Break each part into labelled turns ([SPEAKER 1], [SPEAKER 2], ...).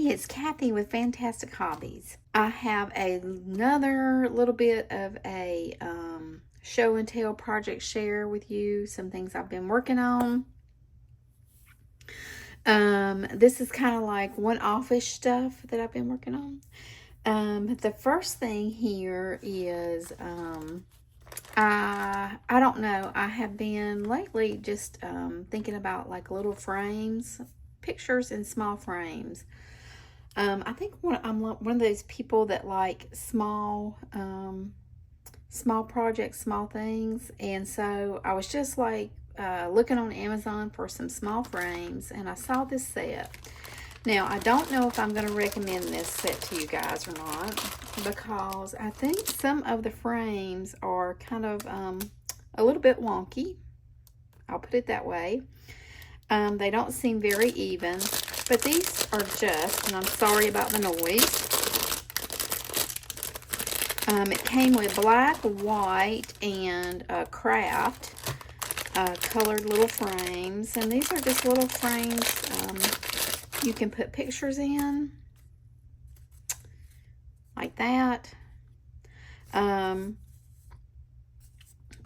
[SPEAKER 1] It's Kathy with Fantastic Hobbies. I have another little bit of a show and tell project share with you. Some things I've been working on. This is kind of like one-offish stuff that I've been working on. The first thing here is I don't know. I have been lately just thinking about like little frames, pictures in small frames. I think I'm one of those people that like small projects, small things, and so I was just like looking on Amazon for some small frames, and I saw this set. Now, I don't know if I'm going to recommend this set to you guys or not, because I think some of the frames are kind of a little bit wonky. I'll put it that way. They don't seem very even, but these are just, and I'm sorry about the noise. It came with black, white, and craft colored little frames, and these are just little frames you can put pictures in, like that.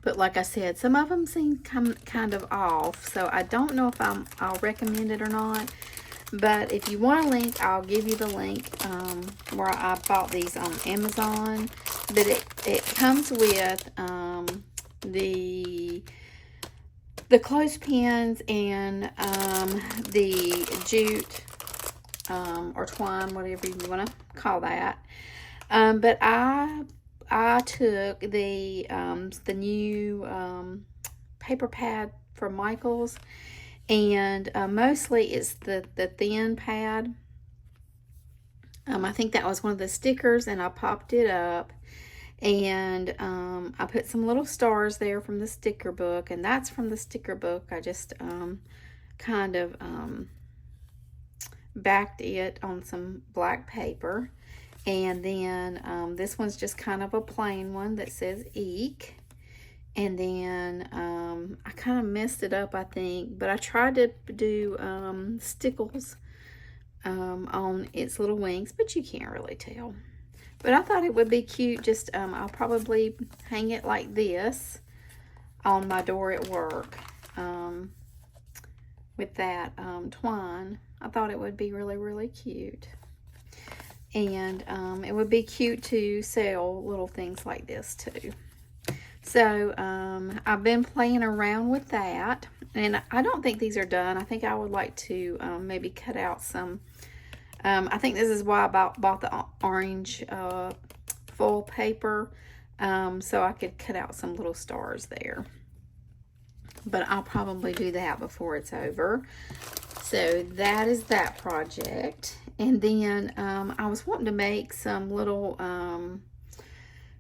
[SPEAKER 1] But like I said, some of them seem kind of off, so I don't know if I'll recommend it or not. But if you want a link, I'll give you the link where I bought these on Amazon. But it comes with the clothespins and the jute or twine, whatever you want to call that. But I took the new paper pad from Michaels, and mostly it's the thin pad. I think that was one of the stickers, and I popped it up, and I put some little stars there from the sticker book, and that's from the sticker book. I just kind of backed it on some black paper. And then this one's just kind of a plain one that says Eek. And then I kind of messed it up, I think. But I tried to do stickles on its little wings, but you can't really tell. But I thought it would be cute. Just I'll probably hang it like this on my door at work with that twine. I thought it would be really, really cute. And it would be cute to sell little things like this too. So I've been playing around with that, and I don't think these are done. I think I would like to maybe cut out some. I think this is why I bought the orange foil paper, so I could cut out some little stars there. But I'll probably do that before it's over. So that is that project. And then I was wanting to make some little,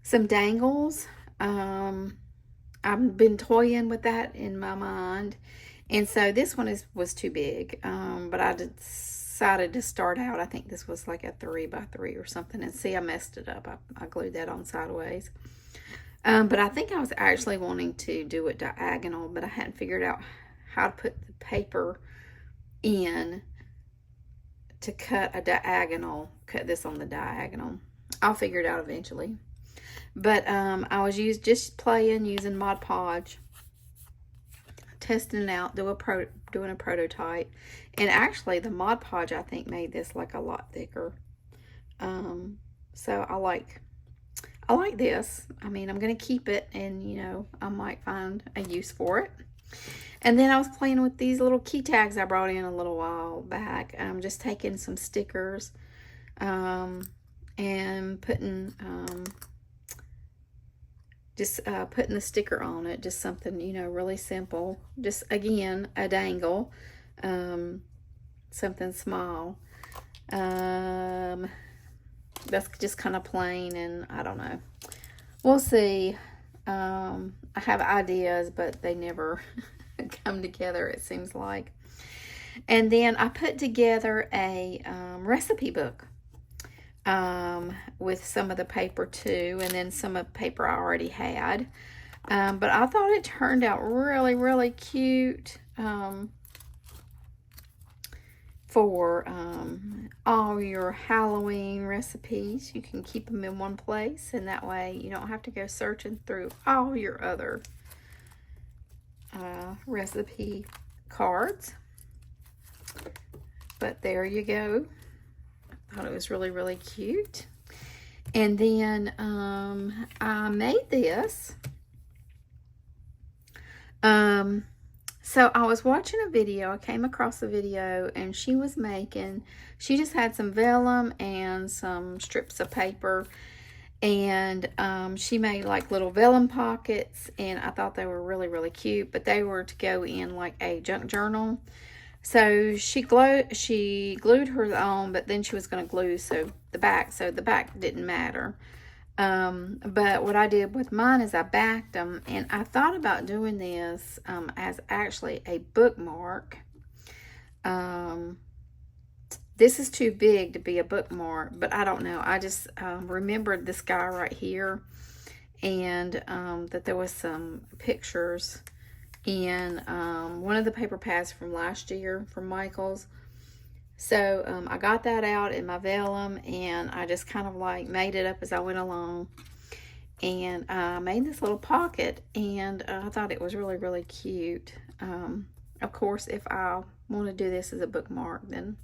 [SPEAKER 1] some dangles. I've been toying with that in my mind. And so this one was too big. But I decided to start out, I think this was like a 3x3 or something. And see, I messed it up. I glued that on sideways. But I think I was actually wanting to do it diagonal, but I hadn't figured out how to put the paper in to cut a diagonal, cut this on the diagonal. I'll figure it out eventually. But I was just playing, using Mod Podge, testing it out, doing a prototype. And actually the Mod Podge, I think, made this like a lot thicker. So I like this. I mean, I'm going to keep it, and you know, I might find a use for it. And then I was playing with these little key tags I brought in a little while back. I'm just taking some stickers and putting putting the sticker on it. Just something, you know, really simple. Just, again, a dangle. Something small. That's just kind of plain, and I don't know. We'll see. I have ideas, but they never come together, it seems like. And then I put together a recipe book with some of the paper too, and then some of the paper I already had. But I thought it turned out really, really cute. for all your Halloween recipes. You can keep them in one place, and that way you don't have to go searching through all your other recipe cards. But there you go. I thought it was really, really cute. And then I made this. So I was watching a video. I came across a video, and she just had some vellum and some strips of paper, and she made like little vellum pockets, and I thought they were really, really cute, but they were to go in like a junk journal. So she glued hers on, but then she was going to glue the back didn't matter. But what I did with mine is I backed them, and I thought about doing this as actually a bookmark. This is too big to be a bookmark, but I don't know. I just remembered this guy right here, and that there was some pictures in one of the paper pads from last year from Michael's. So I got that out in my vellum, and I just kind of like made it up as I went along, and I made this little pocket, and I thought it was really, really cute. Of course, if I want to do this as a bookmark, then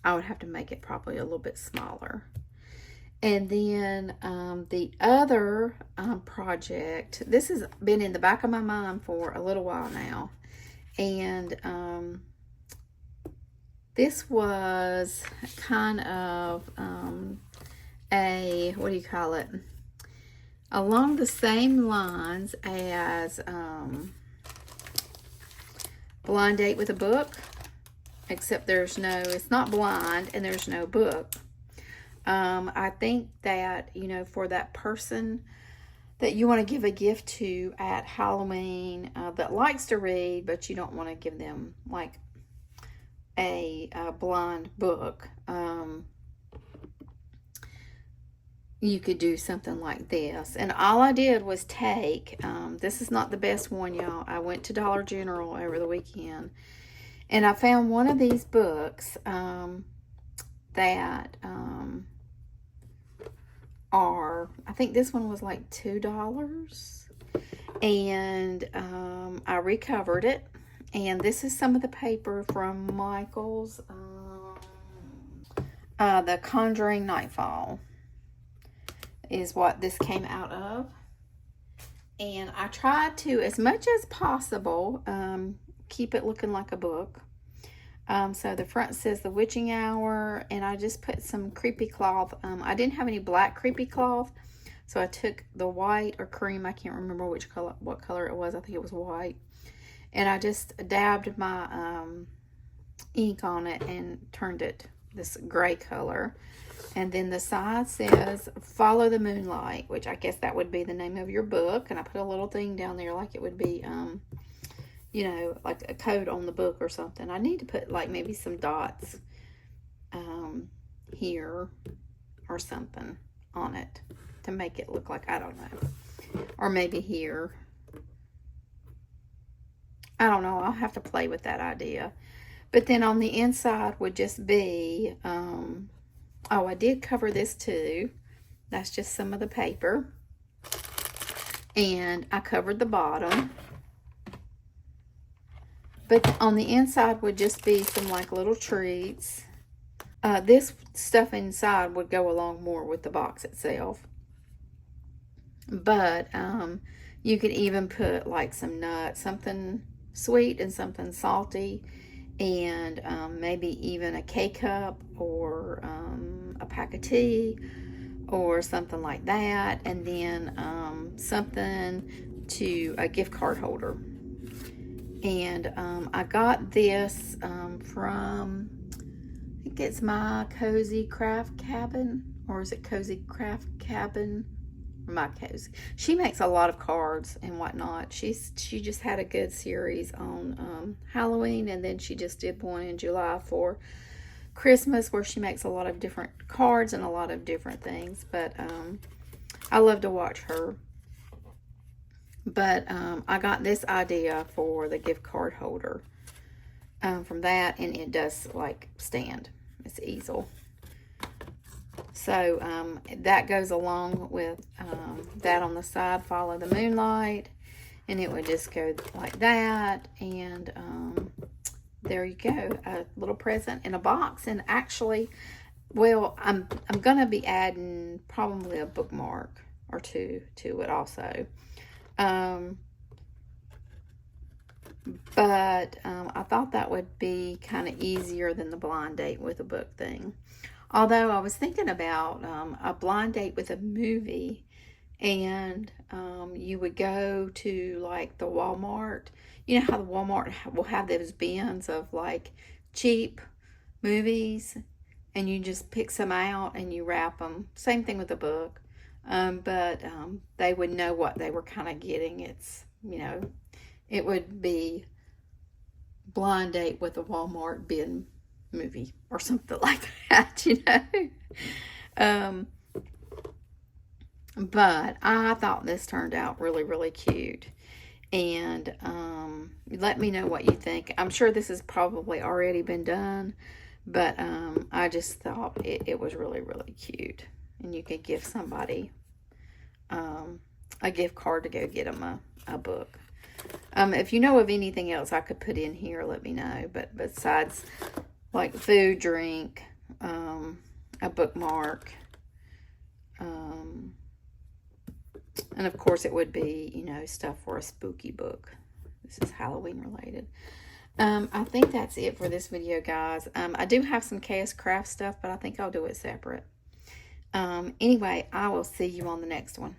[SPEAKER 1] I would have to make it probably a little bit smaller. And then the other project, this has been in the back of my mind for a little while now. And this was kind of what do you call it? Along the same lines as Blind Date with a Book, except it's not blind and there's no book. I think that, for that person that you want to give a gift to at Halloween that likes to read, but you don't want to give them like a blind book, you could do something like this. And all I did was take, this is not the best one, y'all. I went to Dollar General over the weekend, and I found one of these books that I think this one was like $2, and I recovered it, and this is some of the paper from Michael's The Conjuring Nightfall is what this came out of. And I tried to, as much as possible, keep it looking like a book. So the front says The Witching Hour, and I just put some creepy cloth. I didn't have any black creepy cloth, so I took the white or cream. I can't remember what color it was. I think it was white. And I just dabbed my ink on it and turned it this gray color. And then the side says Follow the Moonlight, which I guess that would be the name of your book. And I put a little thing down there like it would be like a code on the book or something. I need to put like maybe some dots here or something on it to make it look like, I don't know. Or maybe here. I don't know. I'll have to play with that idea. But then on the inside would just be, I did cover this too. That's just some of the paper. And I covered the bottom. But on the inside would just be some like little treats. This stuff inside would go along more with the box itself. But you could even put like some nuts, something sweet and something salty, and maybe even a K-cup or a pack of tea or something like that. And then something to a gift card holder. And I got this from, I think it's My Cozy Craft Cabin, or is it Cozy Craft Cabin? My Cozy. She makes a lot of cards and whatnot. She just had a good series on Halloween, and then she just did one in July for Christmas where she makes a lot of different cards and a lot of different things. But I love to watch her. But I got this idea for the gift card holder. from that, and it does like stand. It's easel. So that goes along with that on the side, Follow the Moonlight, and it would just go like that, and there you go, a little present in a box. And actually, well, I'm gonna be adding probably a bookmark or two to it also. But I thought that would be kind of easier than the blind date with a book thing. Although I was thinking about a blind date with a movie, and you would go to like the Walmart. You know how the Walmart will have those bins of like cheap movies, and you just pick some out and you wrap them. Same thing with a book. But they would know what they were kind of getting. It's, you know, it would be blind date with a Walmart bin movie or something like that, you know. But I thought this turned out really, really cute. And let me know what you think. I'm sure this has probably already been done, but I just thought it was really, really cute. And you could give somebody a gift card to go get them a book. If you know of anything else I could put in here, let me know. But besides like food, drink, a bookmark, and of course it would be, you know, stuff for a spooky book. This is Halloween related. I think that's it for this video, guys. I do have some Chaos Craft stuff, but I think I'll do it separate. Anyway, I will see you on the next one.